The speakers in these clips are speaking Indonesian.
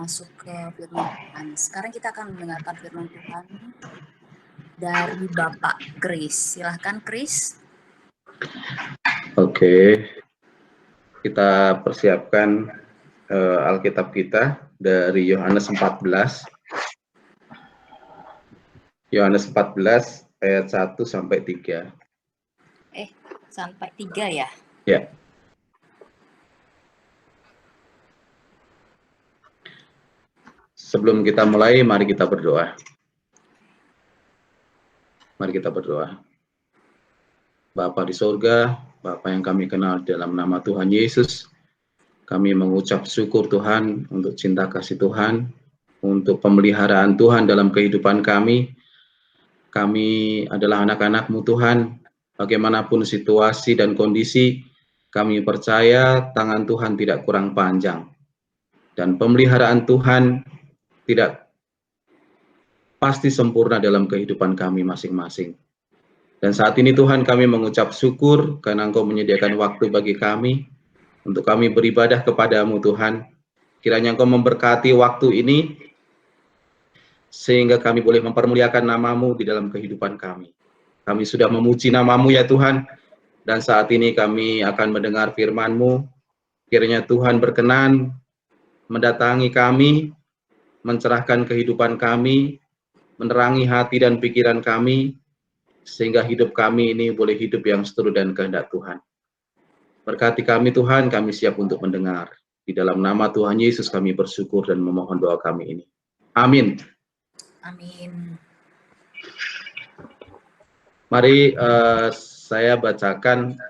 masuk ke firman Tuhan. Sekarang kita akan mendengarkan firman Tuhan dari Bapak Kris. Silahkan Kris. Oke, kita persiapkan Alkitab kita dari Yohanes 14. Yohanes 14 ayat 1 sampai 3. Sampai 3 ya? Ya. Sebelum kita mulai, mari kita berdoa. Mari kita berdoa. Bapa di sorga, Bapa yang kami kenal dalam nama Tuhan Yesus, kami mengucap syukur Tuhan untuk cinta kasih Tuhan, untuk pemeliharaan Tuhan dalam kehidupan kami. Kami adalah anak-anak-Mu Tuhan, bagaimanapun situasi dan kondisi, kami percaya tangan Tuhan tidak kurang panjang. Dan pemeliharaan Tuhan tidak pasti sempurna dalam kehidupan kami masing-masing. Dan saat ini Tuhan kami mengucap syukur karena Engkau menyediakan waktu bagi kami untuk kami beribadah kepadamu Tuhan. Kiranya Engkau memberkati waktu ini sehingga kami boleh mempermuliakan nama-Mu di dalam kehidupan kami. Kami sudah memuji nama-Mu ya Tuhan, dan saat ini kami akan mendengar firman-Mu. Kiranya Tuhan berkenan mendatangi kami, mencerahkan kehidupan kami, menerangi hati dan pikiran kami, sehingga hidup kami ini boleh hidup yang seturut dan kehendak Tuhan. Berkati kami Tuhan, kami siap untuk mendengar. Di dalam nama Tuhan Yesus kami bersyukur dan memohon doa kami ini. Amin. Amin. Mari saya bacakan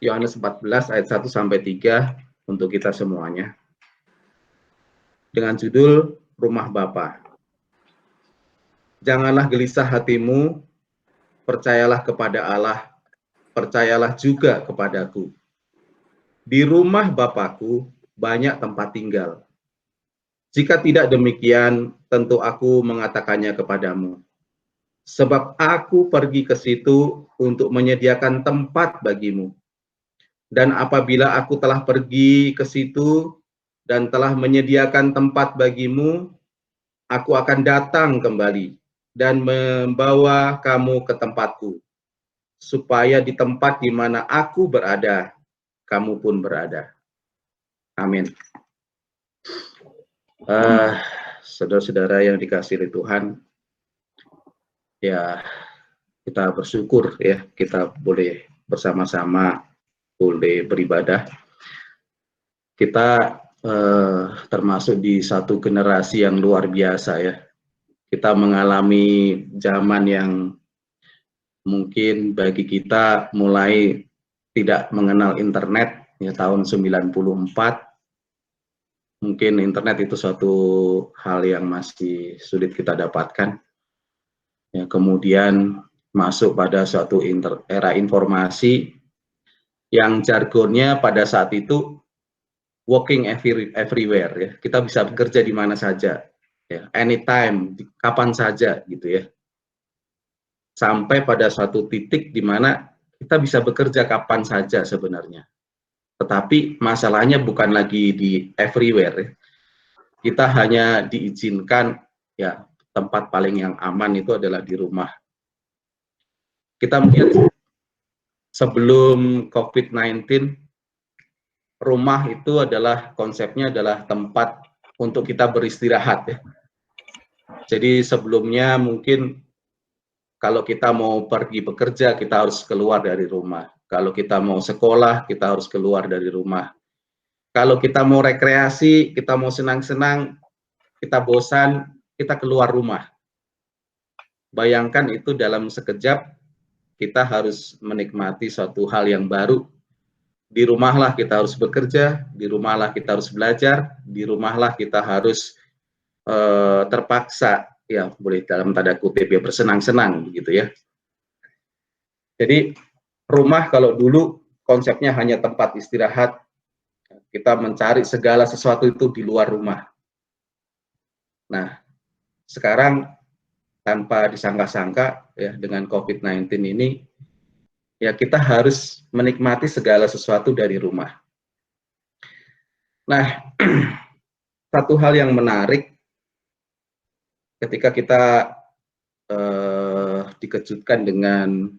Yohanes 14 ayat 1 sampai 3 untuk kita semuanya. Dengan judul Rumah Bapa. Janganlah gelisah hatimu, percayalah kepada Allah, percayalah juga kepadaku. Di rumah Bapakku banyak tempat tinggal. Jika tidak demikian, tentu aku mengatakannya kepadamu. Sebab aku pergi ke situ untuk menyediakan tempat bagimu. Dan apabila aku telah pergi ke situ dan telah menyediakan tempat bagimu, aku akan datang kembali dan membawa kamu ke tempatku, supaya di tempat di mana aku berada, kamu pun berada. Amin. Saudara-saudara yang dikasihi Tuhan, ya kita bersyukur ya kita boleh bersama-sama boleh beribadah. Kita termasuk di satu generasi yang luar biasa ya. Kita mengalami zaman yang mungkin bagi kita mulai tidak mengenal internet ya tahun 94. Mungkin internet itu suatu hal yang masih sulit kita dapatkan. Ya, kemudian masuk pada suatu era informasi yang jargonnya pada saat itu working everywhere ya. Kita bisa bekerja di mana saja ya, anytime, kapan saja gitu ya. Sampai pada suatu titik di mana kita bisa bekerja kapan saja sebenarnya. Tetapi masalahnya bukan lagi di everywhere ya. Kita hanya diizinkan ya tempat paling yang aman itu adalah di rumah. Kita melihat sebelum COVID-19, rumah itu adalah konsepnya adalah tempat untuk kita beristirahat ya. Jadi sebelumnya mungkin kalau kita mau pergi bekerja kita harus keluar dari rumah. Kalau kita mau sekolah kita harus keluar dari rumah. Kalau kita mau rekreasi, kita mau senang-senang, kita bosan, kita keluar rumah. Bayangkan itu dalam sekejap kita harus menikmati suatu hal yang baru. Di rumahlah kita harus bekerja, di rumahlah kita harus belajar, di rumahlah kita harus terpaksa, ya boleh dalam tanda kutip ya bersenang-senang gitu ya. Jadi rumah kalau dulu konsepnya hanya tempat istirahat, kita mencari segala sesuatu itu di luar rumah. Nah, sekarang tanpa disangka-sangka ya dengan COVID-19 ini, ya kita harus menikmati segala sesuatu dari rumah. Nah, satu hal yang menarik ketika kita dikejutkan dengan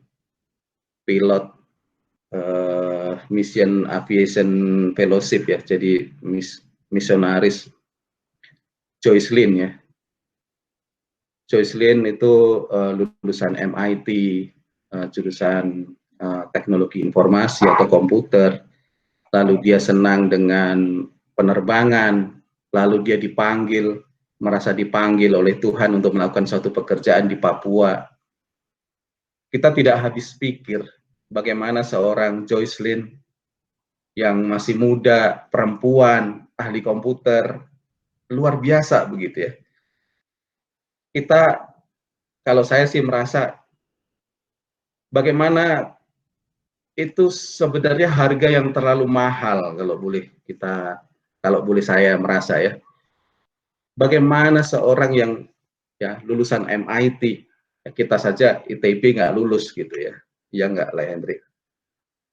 pilot Mission Aviation Fellowship ya, jadi misionaris Joycelyn ya. Joycelyn itu lulusan MIT, jurusan teknologi informasi atau komputer, lalu dia senang dengan penerbangan, lalu dia merasa dipanggil oleh Tuhan untuk melakukan suatu pekerjaan di Papua. Kita tidak habis pikir bagaimana seorang Joycelyn yang masih muda, perempuan, ahli komputer, luar biasa begitu ya. Kita, kalau saya sih merasa bagaimana itu sebenarnya harga yang terlalu mahal kalau boleh saya merasa ya. Bagaimana seorang yang ya lulusan MIT, ya kita saja ITB nggak lulus gitu ya, ya nggak lah Hendrik.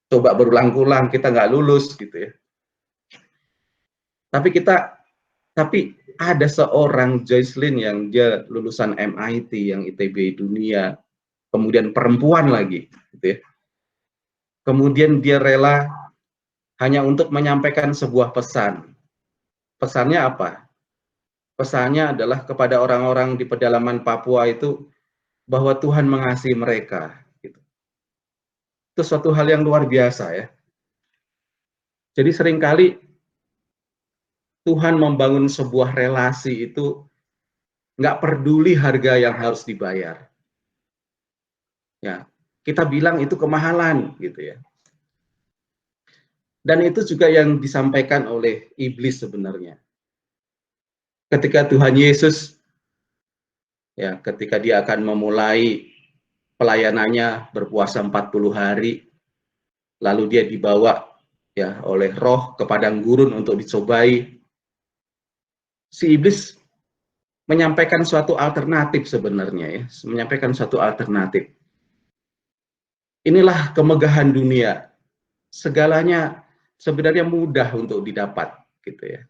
Coba berulang-ulang kita nggak lulus gitu ya. Tapi ada seorang Joycelyn yang dia lulusan MIT, yang ITB dunia, kemudian perempuan lagi, gitu ya. Kemudian dia rela hanya untuk menyampaikan sebuah pesan. Pesannya apa? Pesannya adalah kepada orang-orang di pedalaman Papua itu bahwa Tuhan mengasihi mereka. Gitu. Itu suatu hal yang luar biasa ya. Jadi seringkali Tuhan membangun sebuah relasi itu nggak peduli harga yang harus dibayar. Ya, kita bilang itu kemahalan gitu ya. Dan itu juga yang disampaikan oleh iblis sebenarnya. Ketika Tuhan Yesus, ya, ketika dia akan memulai pelayanannya berpuasa 40 hari, lalu dia dibawa ya oleh roh ke padang gurun untuk dicobai, si iblis menyampaikan suatu alternatif sebenarnya ya, menyampaikan suatu alternatif. Inilah kemegahan dunia, segalanya sebenarnya mudah untuk didapat gitu ya.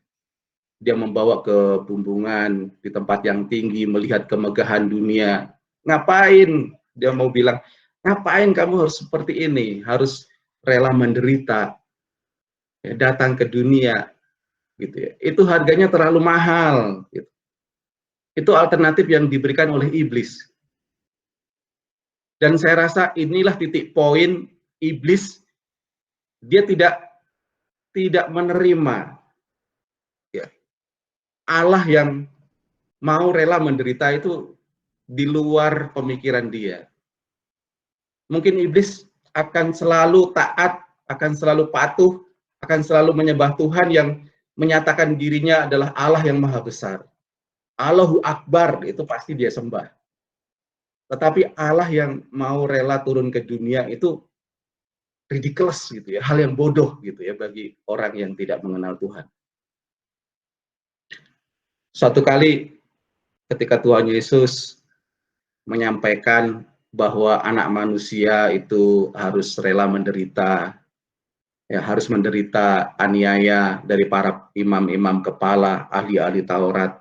Dia membawa ke bumbungan di tempat yang tinggi, melihat kemegahan dunia. Ngapain? Dia mau bilang, ngapain kamu harus seperti ini? Harus rela menderita, ya, datang ke dunia, gitu ya. Itu harganya terlalu mahal. Gitu. Itu alternatif yang diberikan oleh iblis. Dan saya rasa inilah titik poin iblis. Dia tidak menerima ya, Allah yang mau rela menderita itu di luar pemikiran dia. Mungkin iblis akan selalu taat, akan selalu patuh, akan selalu menyembah Tuhan yang menyatakan dirinya adalah Allah yang maha besar. Allahu Akbar, itu pasti dia sembah. Tetapi Allah yang mau rela turun ke dunia itu ridiculous gitu ya, hal yang bodoh gitu ya bagi orang yang tidak mengenal Tuhan. Suatu kali ketika Tuhan Yesus menyampaikan bahwa anak manusia itu harus rela menderita, ya harus menderita aniaya dari para imam-imam kepala, ahli-ahli Taurat,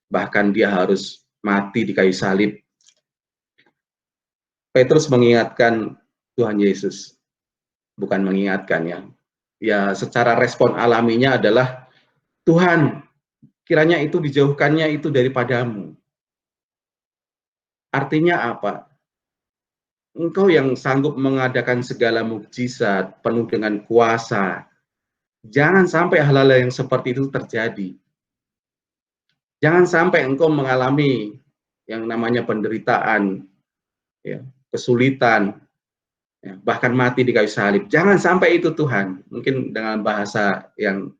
bahkan dia harus mati di kayu salib. Petrus mengingatkan Tuhan Yesus, bukan mengingatkan ya. Ya secara respon alaminya adalah Tuhan, kiranya itu dijauhkannya itu daripadamu. Artinya apa? Engkau yang sanggup mengadakan segala mukjizat penuh dengan kuasa. Jangan sampai hal-hal yang seperti itu terjadi. Jangan sampai engkau mengalami yang namanya penderitaan, ya, kesulitan, ya, bahkan mati di kayu salib. Jangan sampai itu Tuhan. Mungkin dengan bahasa yang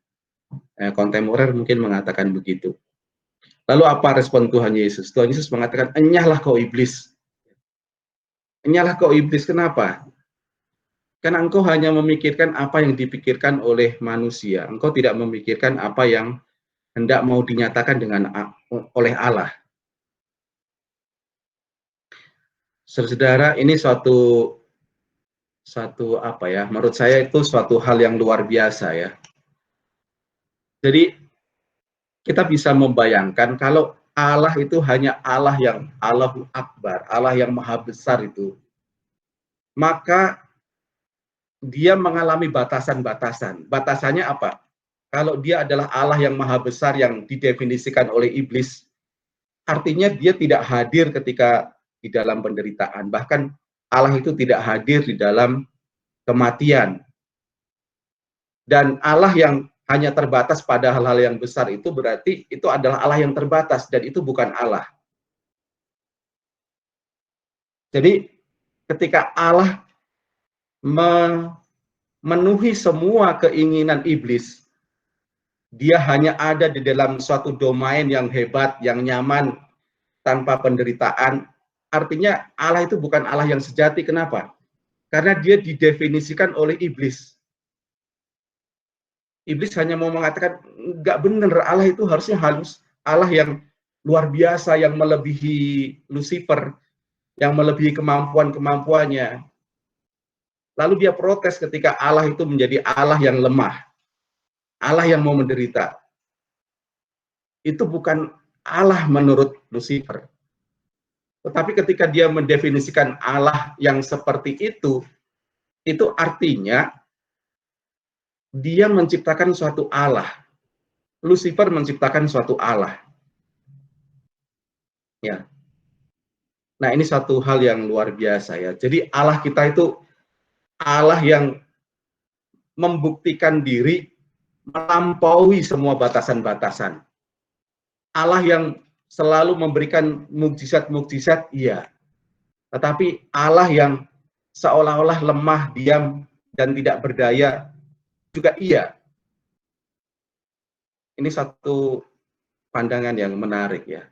kontemporer mungkin mengatakan begitu. Lalu apa respon Tuhan Yesus? Tuhan Yesus mengatakan, enyahlah kau iblis. Enyahlah kau iblis, kenapa? Karena engkau hanya memikirkan apa yang dipikirkan oleh manusia. Engkau tidak memikirkan apa yang hendak mau dinyatakan oleh Allah. Saudara, ini suatu apa ya? Menurut saya itu suatu hal yang luar biasa ya. Jadi kita bisa membayangkan kalau Allah itu hanya Allah yang Allahu Akbar, Allah yang maha besar itu, maka dia mengalami batasan-batasan. Batasannya apa? Kalau dia adalah Allah yang maha besar yang didefinisikan oleh iblis, artinya dia tidak hadir ketika di dalam penderitaan. Bahkan Allah itu tidak hadir di dalam kematian. Dan Allah yang hanya terbatas pada hal-hal yang besar itu berarti itu adalah Allah yang terbatas dan itu bukan Allah. Jadi ketika Allah memenuhi semua keinginan iblis, dia hanya ada di dalam suatu domain yang hebat, yang nyaman, tanpa penderitaan. Artinya Allah itu bukan Allah yang sejati. Kenapa? Karena dia didefinisikan oleh iblis. Iblis hanya mau mengatakan, nggak benar, Allah itu harusnya halus. Allah yang luar biasa, yang melebihi Lucifer, yang melebihi kemampuan-kemampuannya. Lalu dia protes ketika Allah itu menjadi Allah yang lemah. Allah yang mau menderita. Itu bukan Allah menurut Lucifer. Tetapi ketika dia mendefinisikan Allah yang seperti itu artinya dia menciptakan suatu Allah. Lucifer menciptakan suatu Allah. Ya. Nah, ini satu hal yang luar biasa ya. Jadi Allah kita itu Allah yang membuktikan diri melampaui semua batasan-batasan. Allah yang selalu memberikan mukjizat-mukjizat, iya. Tetapi Allah yang seolah-olah lemah, diam, dan tidak berdaya, juga iya. Ini satu pandangan yang menarik ya.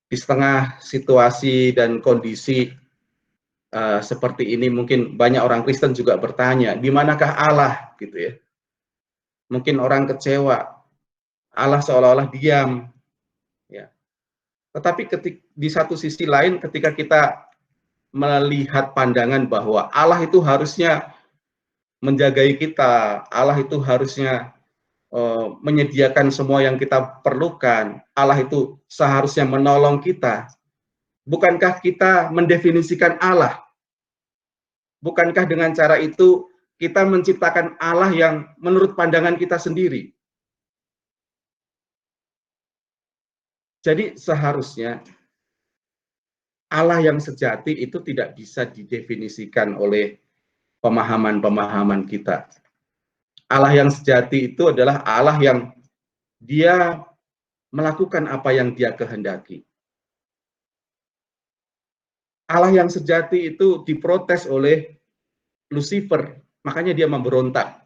Di setengah situasi dan kondisi seperti ini, mungkin banyak orang Kristen juga bertanya, di manakah Allah? Gitu ya. Mungkin orang kecewa, Allah seolah-olah diam. Ya. Tetapi di satu sisi lain, ketika kita melihat pandangan bahwa Allah itu harusnya menjagai kita, Allah itu harusnya menyediakan semua yang kita perlukan, Allah itu seharusnya menolong kita. Bukankah kita mendefinisikan Allah? Bukankah dengan cara itu kita menciptakan Allah yang menurut pandangan kita sendiri? Jadi seharusnya Allah yang sejati itu tidak bisa didefinisikan oleh pemahaman-pemahaman kita. Allah yang sejati itu adalah Allah yang dia melakukan apa yang dia kehendaki. Allah yang sejati itu diprotes oleh Lucifer, makanya dia memberontak.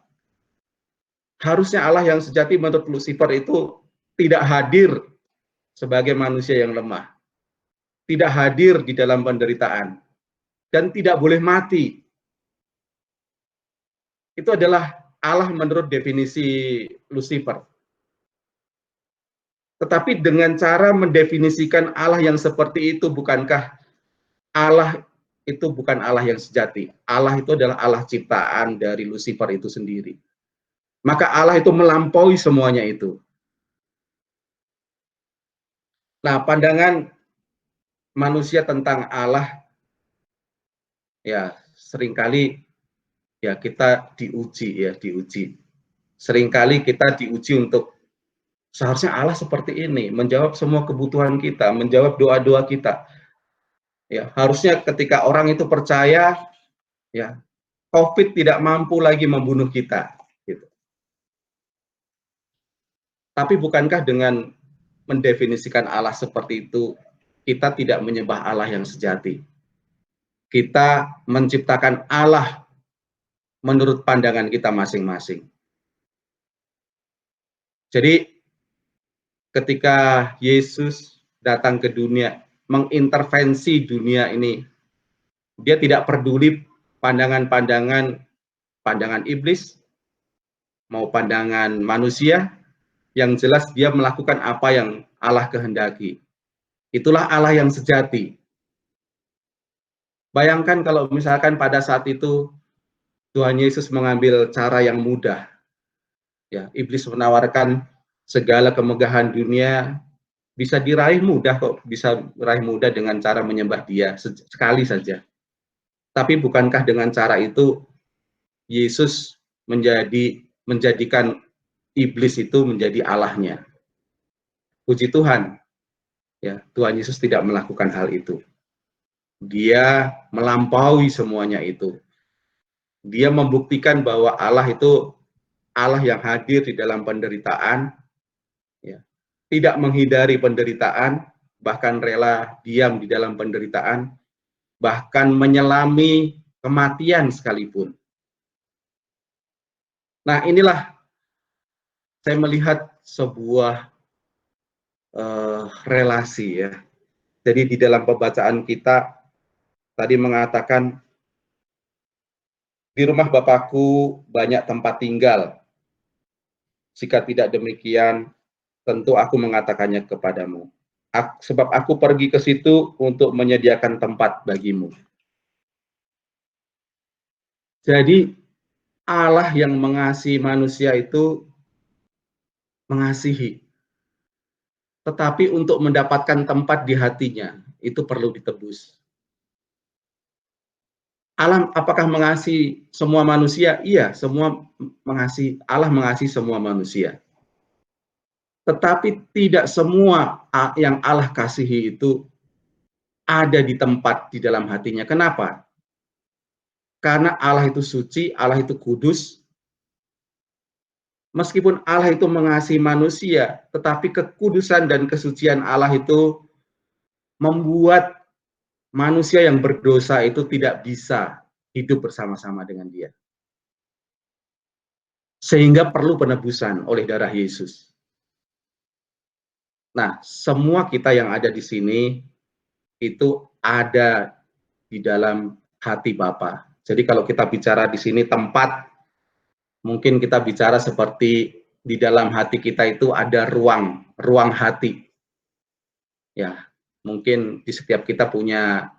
Harusnya Allah yang sejati menurut Lucifer itu tidak hadir sebagai manusia yang lemah, tidak hadir di dalam penderitaan, dan tidak boleh mati. Itu adalah Allah menurut definisi Lucifer. Tetapi dengan cara mendefinisikan Allah yang seperti itu, bukankah Allah itu bukan Allah yang sejati? Allah itu adalah Allah ciptaan dari Lucifer itu sendiri. Maka Allah itu melampaui semuanya itu. Nah, pandangan manusia tentang Allah, ya seringkali ya kita diuji. Seringkali kita diuji untuk seharusnya Allah seperti ini, menjawab semua kebutuhan kita, menjawab doa-doa kita. Ya, harusnya ketika orang itu percaya, ya, COVID tidak mampu lagi membunuh kita. Gitu. Tapi bukankah dengan mendefinisikan Allah seperti itu, kita tidak menyembah Allah yang sejati? Kita menciptakan Allah menurut pandangan kita masing-masing. Jadi ketika Yesus datang ke dunia, mengintervensi dunia ini, dia tidak peduli pandangan iblis, mau pandangan manusia, yang jelas dia melakukan apa yang Allah kehendaki. Itulah Allah yang sejati. Bayangkan kalau misalkan pada saat itu Tuhan Yesus mengambil cara yang mudah. Ya, iblis menawarkan segala kemegahan dunia bisa diraih mudah kok, bisa meraih mudah dengan cara menyembah Dia sekali saja. Tapi bukankah dengan cara itu Yesus menjadikan iblis itu menjadi Allahnya? Puji Tuhan, ya, Tuhan Yesus tidak melakukan hal itu. Dia melampaui semuanya itu. Dia membuktikan bahwa Allah itu Allah yang hadir di dalam penderitaan, ya, tidak menghindari penderitaan, bahkan rela diam di dalam penderitaan, bahkan menyelami kematian sekalipun. Nah, inilah saya melihat sebuah relasi, ya. Jadi di dalam pembacaan kita tadi mengatakan, di rumah Bapakku banyak tempat tinggal. Jika tidak demikian, tentu aku mengatakannya kepadamu. Sebab aku pergi ke situ untuk menyediakan tempat bagimu. Jadi Allah yang mengasihi manusia itu mengasihi. Tetapi untuk mendapatkan tempat di hatinya, itu perlu ditebus. Allah apakah mengasihi semua manusia? Iya, Allah mengasihi semua manusia. Tetapi tidak semua yang Allah kasihi itu ada di tempat di dalam hatinya. Kenapa? Karena Allah itu suci, Allah itu kudus. Meskipun Allah itu mengasihi manusia, tetapi kekudusan dan kesucian Allah itu membuat manusia yang berdosa itu tidak bisa hidup bersama-sama dengan Dia. Sehingga perlu penebusan oleh darah Yesus. Nah, semua kita yang ada di sini itu ada di dalam hati Bapa. Jadi kalau kita bicara di sini tempat, mungkin kita bicara seperti di dalam hati kita itu ada ruang hati. Ya, mungkin di setiap kita punya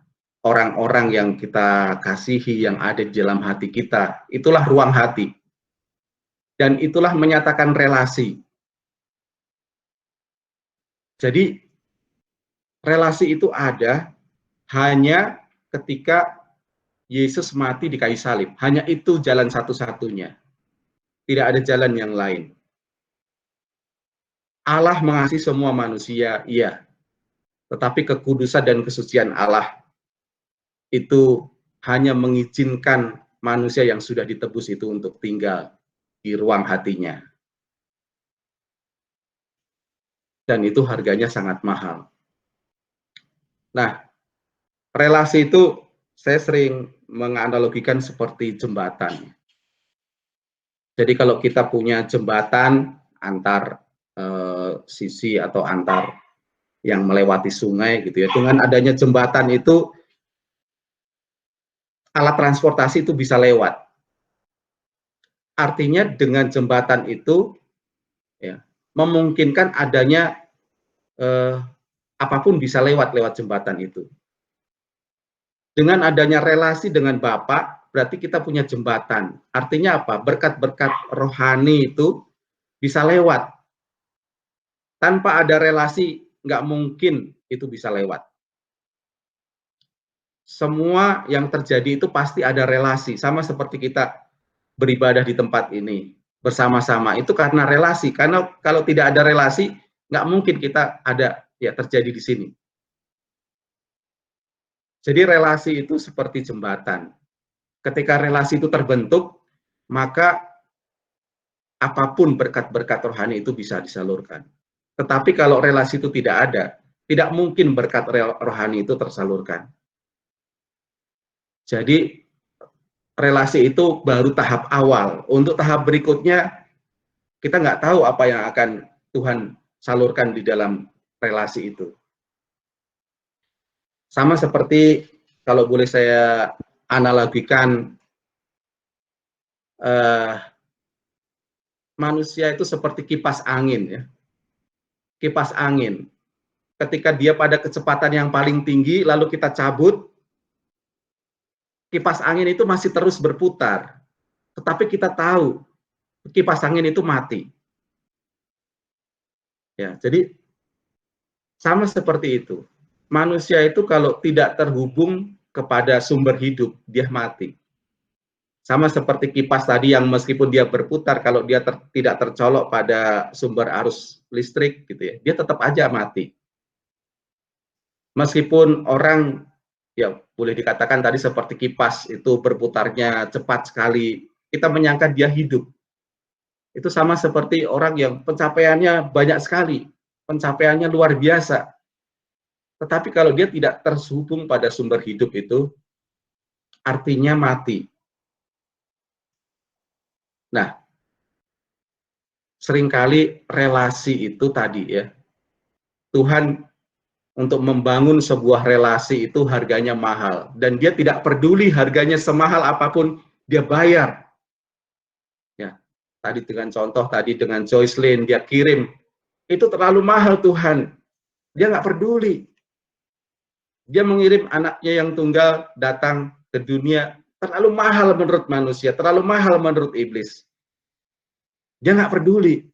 orang-orang yang kita kasihi yang ada di dalam hati kita. Itulah ruang hati. Dan itulah menyatakan relasi. Jadi relasi itu ada hanya ketika Yesus mati di kayu salib. Hanya itu jalan satu-satunya. Tidak ada jalan yang lain. Allah mengasihi semua manusia, iya. Tetapi kekudusan dan kesucian Allah itu hanya mengizinkan manusia yang sudah ditebus itu untuk tinggal di ruang hatinya. Dan itu harganya sangat mahal. Nah, relasi itu saya sering menganalogikan seperti jembatan. Jadi kalau kita punya jembatan antar sisi atau antar yang melewati sungai gitu ya, dengan adanya jembatan itu alat transportasi itu bisa lewat. Artinya dengan jembatan itu ya, memungkinkan adanya apapun bisa lewat jembatan itu. Dengan adanya relasi dengan Bapa, berarti kita punya jembatan. Artinya apa? Berkat-berkat rohani itu bisa lewat. Tanpa ada relasi, nggak mungkin itu bisa lewat. Semua yang terjadi itu pasti ada relasi. Sama seperti kita beribadah di tempat ini bersama-sama. Itu karena relasi. Karena kalau tidak ada relasi, nggak mungkin kita ada ya terjadi di sini. Jadi relasi itu seperti jembatan. Ketika relasi itu terbentuk, maka apapun berkat-berkat rohani itu bisa disalurkan. Tetapi kalau relasi itu tidak ada, tidak mungkin berkat rohani itu tersalurkan. Jadi relasi itu baru tahap awal. Untuk tahap berikutnya, kita nggak tahu apa yang akan Tuhan salurkan di dalam relasi itu. Sama seperti kalau boleh saya analogikan, manusia itu seperti kipas angin ya. Kipas angin. Ketika dia pada kecepatan yang paling tinggi, lalu kita cabut, kipas angin itu masih terus berputar. Tetapi kita tahu kipas angin itu mati. Ya, jadi sama seperti itu. Manusia itu kalau tidak terhubung kepada sumber hidup, dia mati. Sama seperti kipas tadi yang meskipun dia berputar, kalau dia tidak tercolok pada sumber arus listrik, gitu ya, dia tetap aja mati. Meskipun orang, ya boleh dikatakan tadi seperti kipas itu berputarnya cepat sekali, kita menyangka dia hidup. Itu sama seperti orang yang pencapaiannya banyak sekali, pencapaiannya luar biasa. Tetapi kalau dia tidak terhubung pada sumber hidup itu, artinya mati. Nah, seringkali relasi itu tadi ya, Tuhan untuk membangun sebuah relasi itu harganya mahal. Dan dia tidak peduli harganya semahal apapun, dia bayar. Ya, tadi dengan contoh, tadi dengan Joycelyn, dia kirim. Itu terlalu mahal Tuhan. Dia nggak peduli. Dia mengirim anaknya yang tunggal datang ke dunia, terlalu mahal menurut manusia, terlalu mahal menurut iblis. Dia nggak peduli.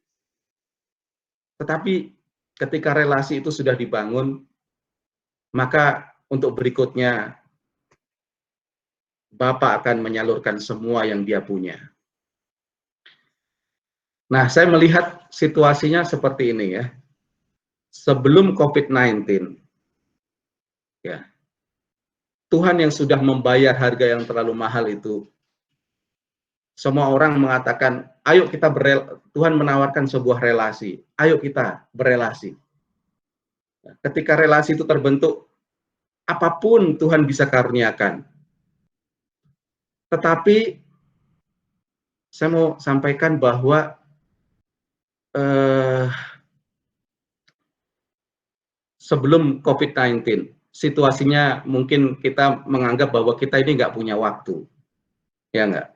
Tetapi ketika relasi itu sudah dibangun, maka untuk berikutnya, Bapak akan menyalurkan semua yang dia punya. Nah, saya melihat situasinya seperti ini ya. Sebelum COVID-19, ya, Tuhan yang sudah membayar harga yang terlalu mahal itu, semua orang mengatakan, ayo kita Tuhan menawarkan sebuah relasi, ayo kita berelasi. Ketika relasi itu terbentuk, apapun Tuhan bisa karuniakan. Tetapi saya mau sampaikan bahwa sebelum COVID-19, situasinya mungkin kita menganggap bahwa kita ini nggak punya waktu, ya nggak?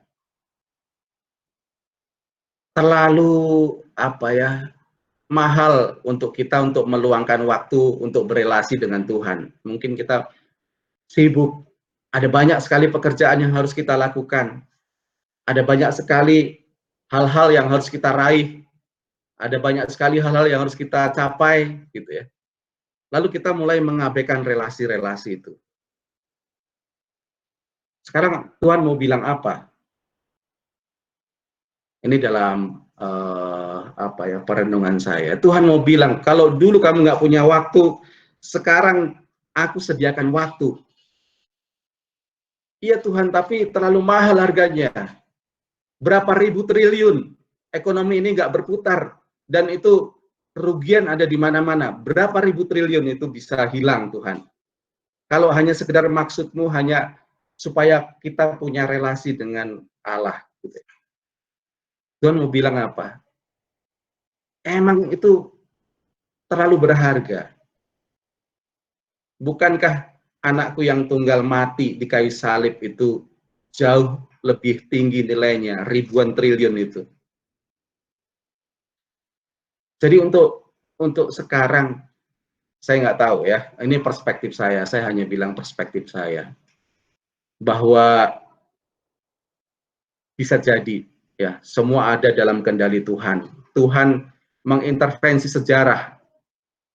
Terlalu apa ya, mahal untuk kita untuk meluangkan waktu untuk berelasi dengan Tuhan. Mungkin kita sibuk, ada banyak sekali pekerjaan yang harus kita lakukan, ada banyak sekali hal-hal yang harus kita raih, ada banyak sekali hal-hal yang harus kita capai, gitu ya. Lalu kita mulai mengabaikan relasi-relasi itu. Sekarang Tuhan mau bilang apa? Ini dalam apa ya, perenungan saya. Tuhan mau bilang, kalau dulu kamu nggak punya waktu, sekarang aku sediakan waktu. Iya Tuhan, tapi terlalu mahal harganya. Berapa ribu triliun ekonomi ini nggak berputar, dan itu kerugian ada di mana-mana. Berapa ribu triliun itu bisa hilang Tuhan. Kalau hanya sekedar maksudmu hanya supaya kita punya relasi dengan Allah. Tuhan mau bilang apa? Emang itu terlalu berharga. Bukankah anakku yang tunggal mati di kayu salib itu jauh lebih tinggi nilainya, ribuan triliun itu. Jadi untuk sekarang, saya nggak tahu ya, ini perspektif saya hanya bilang perspektif saya, bahwa bisa jadi ya, semua ada dalam kendali Tuhan. Tuhan mengintervensi sejarah.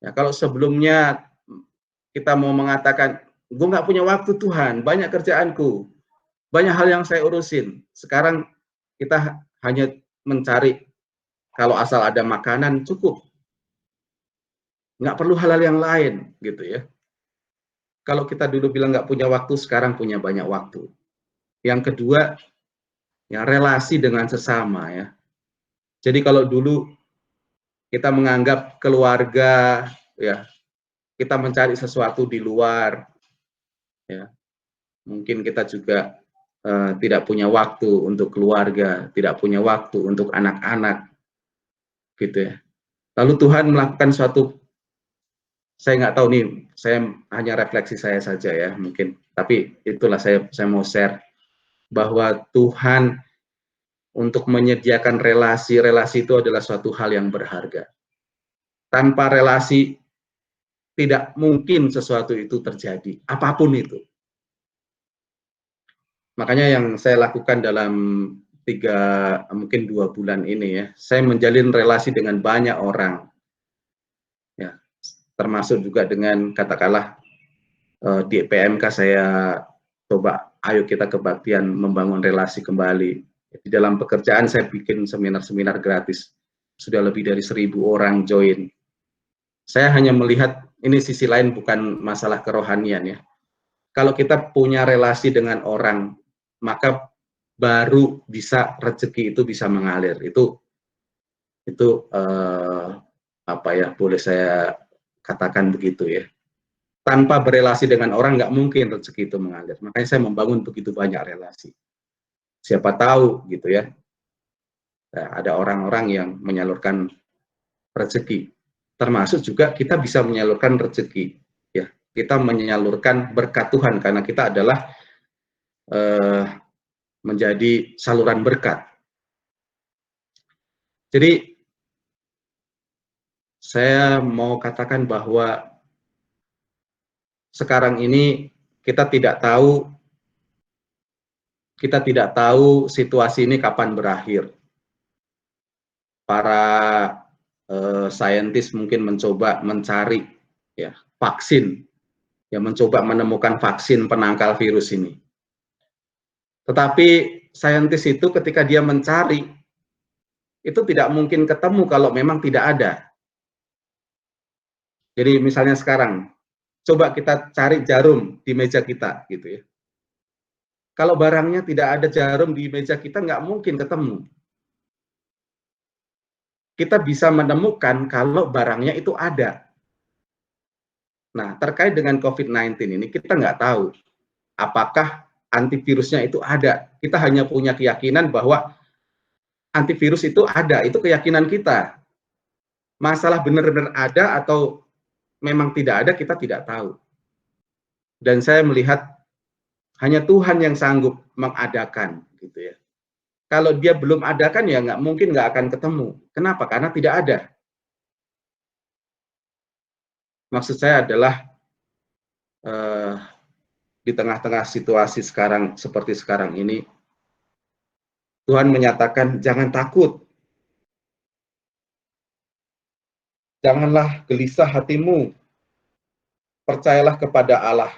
Ya, kalau sebelumnya kita mau mengatakan, gue nggak punya waktu Tuhan, banyak kerjaanku, banyak hal yang saya urusin. Sekarang kita hanya mencari, kalau asal ada makanan cukup, nggak perlu hal-hal yang lain, gitu ya. Kalau kita dulu bilang nggak punya waktu, sekarang punya banyak waktu. Yang kedua, ya relasi dengan sesama ya. Jadi kalau dulu kita menganggap keluarga, ya kita mencari sesuatu di luar, ya mungkin kita juga tidak punya waktu untuk keluarga, tidak punya waktu untuk anak-anak, gitu ya. Lalu Tuhan melakukan suatu, saya nggak tahu nih, saya hanya refleksi saya saja ya mungkin, tapi itulah saya mau share bahwa Tuhan untuk menyediakan relasi itu adalah suatu hal yang berharga. Tanpa relasi tidak mungkin sesuatu itu terjadi, apapun itu. Makanya yang saya lakukan dalam mungkin 2 bulan ini ya, saya menjalin relasi dengan banyak orang. termasuk juga dengan katakanlah di PMK saya coba ayo kita kebaktian membangun relasi kembali. Di dalam pekerjaan saya bikin seminar-seminar gratis, sudah lebih dari 1.000 orang join. Saya hanya melihat ini sisi lain, bukan masalah kerohanian ya. Kalau kita punya relasi dengan orang, maka baru bisa rezeki itu bisa mengalir. Itu apa ya, boleh saya katakan begitu ya. Tanpa berelasi dengan orang nggak mungkin rezeki itu mengalir. Makanya saya membangun begitu banyak relasi. Siapa tahu gitu ya, ada orang-orang yang menyalurkan rezeki. Termasuk juga kita bisa menyalurkan rezeki. Ya, kita menyalurkan berkat Tuhan karena kita adalah menjadi saluran berkat. Jadi saya mau katakan bahwa sekarang ini kita tidak tahu situasi ini kapan berakhir. Para saintis mungkin mencoba mencari ya vaksin, ya mencoba menemukan vaksin penangkal virus ini. Tetapi saintis itu ketika dia mencari itu tidak mungkin ketemu kalau memang tidak ada. Jadi misalnya sekarang coba kita cari jarum di meja kita gitu ya. Kalau barangnya tidak ada jarum di meja kita nggak mungkin ketemu. Kita bisa menemukan kalau barangnya itu ada. Nah, terkait dengan COVID-19 ini kita nggak tahu apakah antivirusnya itu ada. Kita hanya punya keyakinan bahwa antivirus itu ada, itu keyakinan kita. Masalah benar-benar ada atau memang tidak ada, kita tidak tahu. Dan saya melihat hanya Tuhan yang sanggup mengadakan, gitu ya. Kalau dia belum adakan ya mungkin nggak akan ketemu. Kenapa? Karena tidak ada. Maksud saya adalah di tengah-tengah situasi sekarang seperti sekarang ini, Tuhan menyatakan jangan takut. Janganlah gelisah hatimu. Percayalah kepada Allah.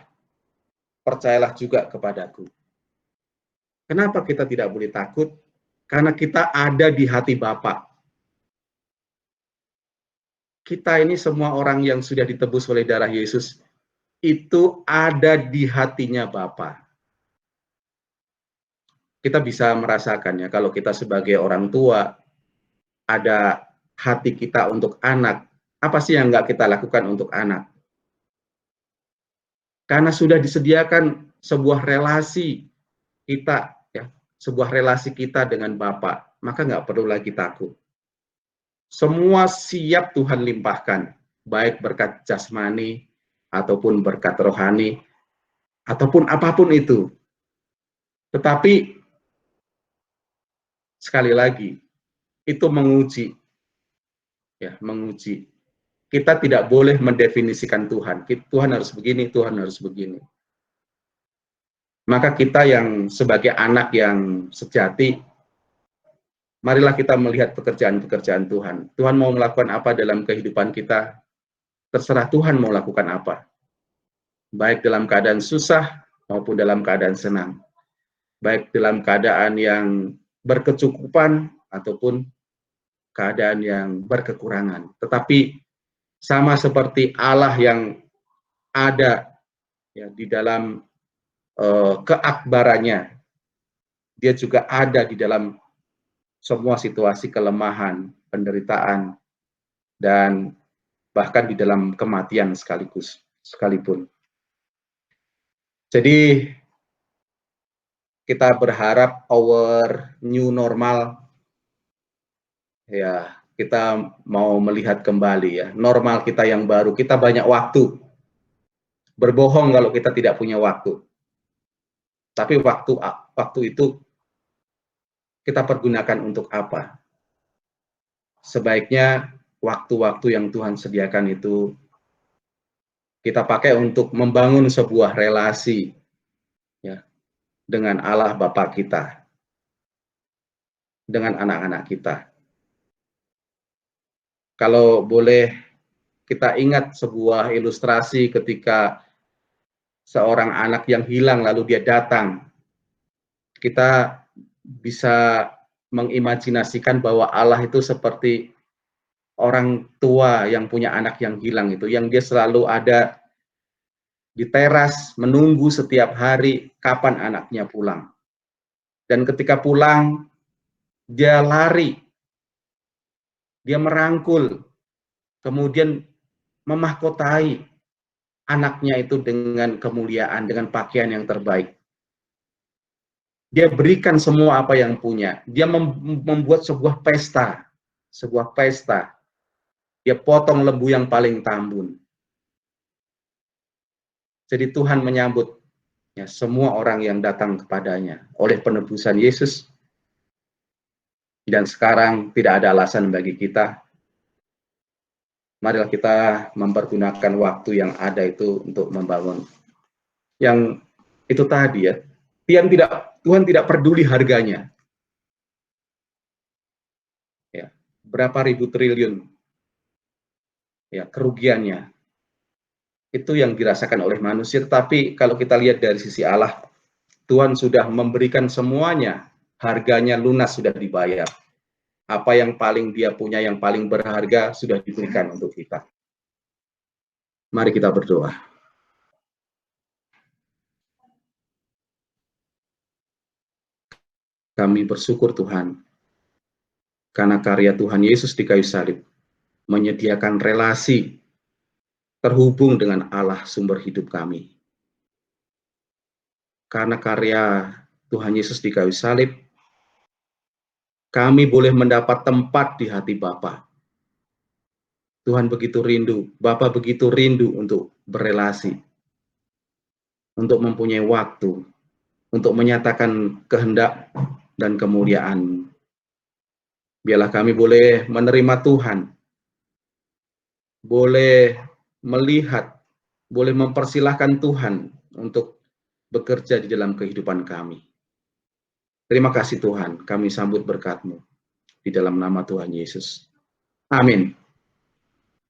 Percayalah juga kepadaku. Kenapa kita tidak boleh takut? Karena kita ada di hati Bapa. Kita ini semua orang yang sudah ditebus oleh darah Yesus, itu ada di hatinya Bapa. Kita bisa merasakannya kalau kita sebagai orang tua, ada hati kita untuk anak. Apa sih yang nggak kita lakukan untuk anak? Karena sudah disediakan sebuah relasi kita, ya, sebuah relasi kita dengan Bapa, maka nggak perlu lagi takut. Semua siap Tuhan limpahkan, baik berkat jasmani, ataupun berkat rohani, ataupun apapun itu. Tetapi, sekali lagi, itu menguji. Ya, menguji. Kita tidak boleh mendefinisikan Tuhan. Tuhan harus begini, Tuhan harus begini. Maka kita yang sebagai anak yang sejati, marilah kita melihat pekerjaan-pekerjaan Tuhan. Tuhan mau melakukan apa dalam kehidupan kita, terserah Tuhan mau lakukan apa. Baik dalam keadaan susah maupun dalam keadaan senang. Baik dalam keadaan yang berkecukupan ataupun keadaan yang berkekurangan. Tetapi sama seperti Allah yang ada ya, di dalam keakbarannya, dia juga ada di dalam semua situasi kelemahan, penderitaan, dan bahkan di dalam kematian sekalipun. Jadi kita berharap our new normal, ya kita mau melihat kembali ya, normal kita yang baru. Kita banyak waktu, berbohong kalau kita tidak punya waktu. Tapi waktu itu kita pergunakan untuk apa? Sebaiknya waktu-waktu yang Tuhan sediakan itu kita pakai untuk membangun sebuah relasi ya, dengan Allah Bapa kita, dengan anak-anak kita. Kalau boleh kita ingat sebuah ilustrasi ketika seorang anak yang hilang lalu dia datang. Kita bisa mengimajinasikan bahwa Allah itu seperti orang tua yang punya anak yang hilang itu, yang dia selalu ada di teras menunggu setiap hari kapan anaknya pulang. Dan ketika pulang, dia lari, dia merangkul, kemudian memahkotai anaknya itu dengan kemuliaan, dengan pakaian yang terbaik. Dia berikan semua apa yang punya. Dia membuat sebuah pesta. Sebuah pesta. Dia potong lembu yang paling tambun. Jadi Tuhan menyambut ya, semua orang yang datang kepadanya oleh penebusan Yesus. Dan sekarang tidak ada alasan bagi kita. Marilah kita mempergunakan waktu yang ada itu untuk membangun. Yang itu tadi ya, Tuhan tidak peduli harganya. Ya, berapa ribu triliun ya kerugiannya. Itu yang dirasakan oleh manusia, tapi kalau kita lihat dari sisi Allah, Tuhan sudah memberikan semuanya, harganya lunas sudah dibayar. Apa yang paling dia punya, yang paling berharga sudah diberikan untuk kita. Mari kita berdoa. Kami bersyukur Tuhan, karena karya Tuhan Yesus di kayu salib menyediakan relasi terhubung dengan Allah sumber hidup kami. Karena karya Tuhan Yesus di kayu salib, kami boleh mendapat tempat di hati Bapa. Tuhan begitu rindu, Bapa begitu rindu untuk berelasi, untuk mempunyai waktu, untuk menyatakan kehendak dan kemuliaan. Biarlah kami boleh menerima Tuhan, boleh melihat, boleh mempersilahkan Tuhan untuk bekerja di dalam kehidupan kami. Terima kasih Tuhan, kami sambut berkat-Mu di dalam nama Tuhan Yesus. Amin.